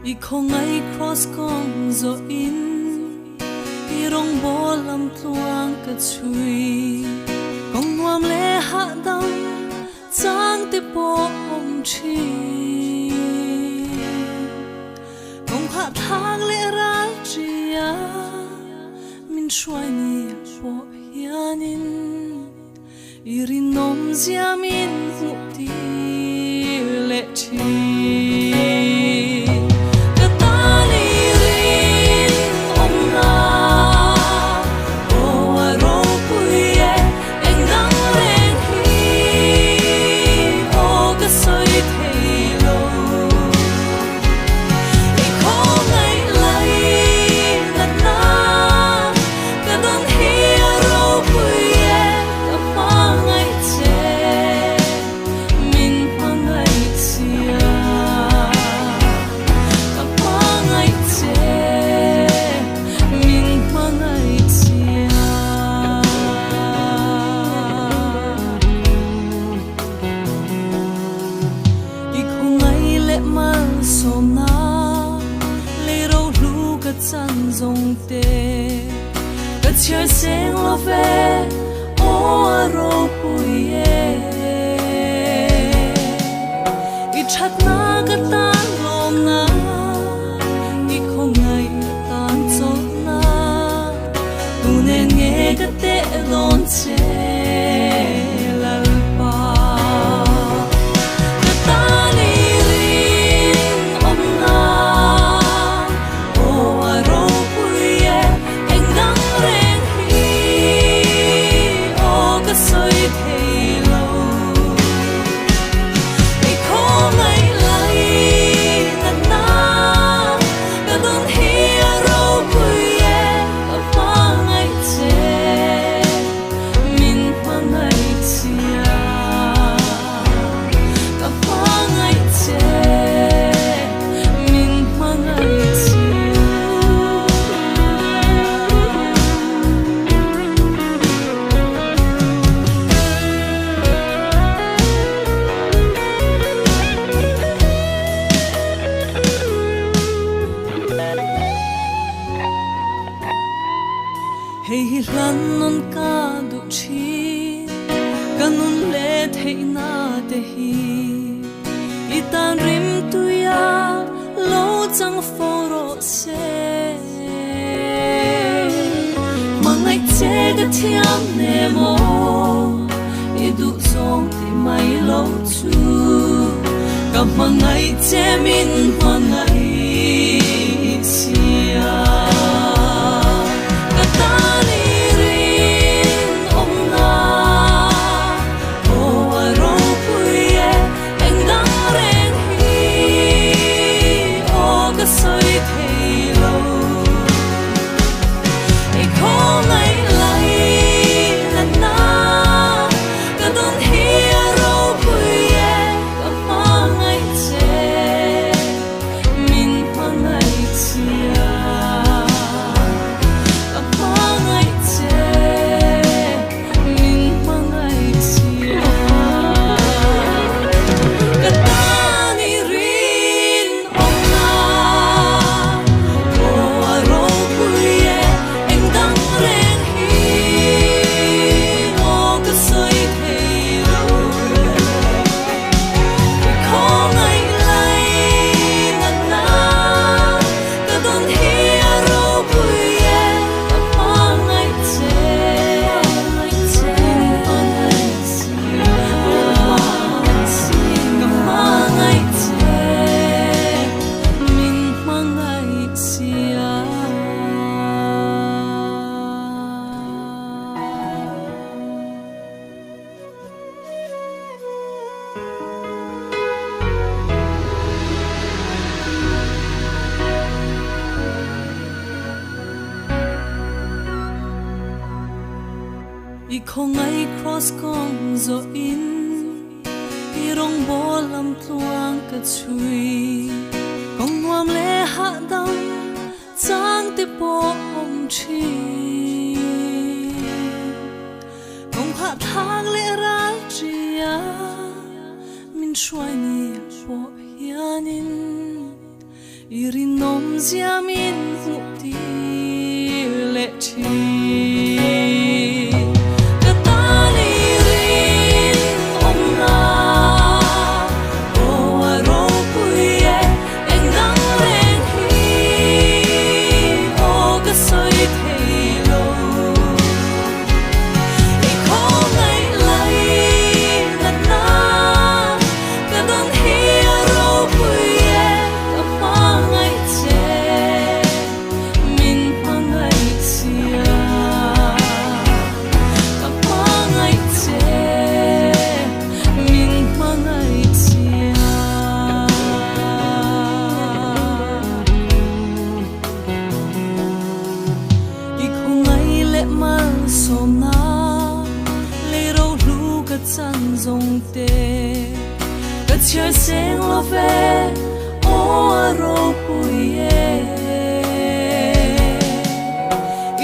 I không ai cross con zo in I rong bo lam tuang ka chui kong nuam le ha dam chang te po om chi kong ha thang le ra chia min shwai ni po hianin I rin nom zia min mu ti le chi chân dòng tê cất chơi sen lo về ô aro puye I chat na cái tan lo na I không ngày tan cho na tu nên nghe cái tê lon chê Hei lan non ka du chi kanun le thei na te hi I tan rim tu ya lo chang foro se mangai che ga thiam ne mo I du zong ti mai lo chu ka mangai che min mangai sia I không ai cross con zo in I rong bo lam tuang ka chui kong nuam le ha dam chang te po om chi kong ha thang le ra chia min shwai ni po hianin irinom ziamin muti lechi katani rin omna o aro puye engang ren hi o kasoi thelo ikho ngai lai na kadon hi aro puye kapangai che min pangai sia kapangai che min pangai sia ikho ngai le mal sona le ro lu ka chan zong te ka chia seng lo ve o aro puye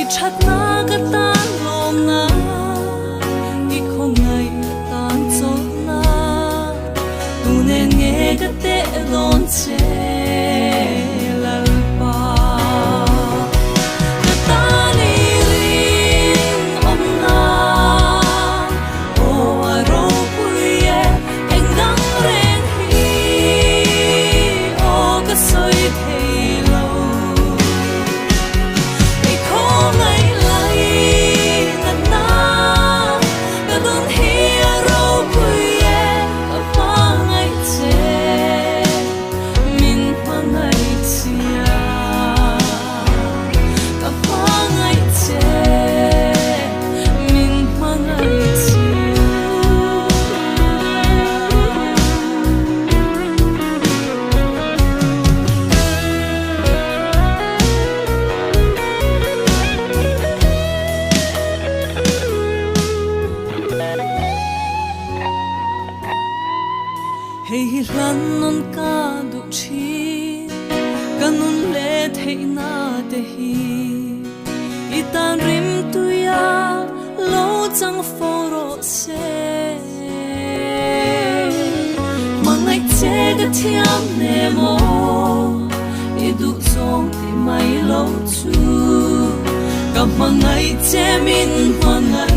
I chat na ka tan lom na I không ngai tan cho na tu ne nge ka te don che lal pa ka tani rin om na o aro puye engang ren hi o ka soi thelo ikho ngai lai na kadon hi aro puye kapangai che min pangai sia kapangai che min pangai sia Hei lan non ka du chi kanun le thei na te hi itan rim tu ya lo chang foro se mangai che ga thiam ne mo I du song ti mai lo chu ka mangai che min mangai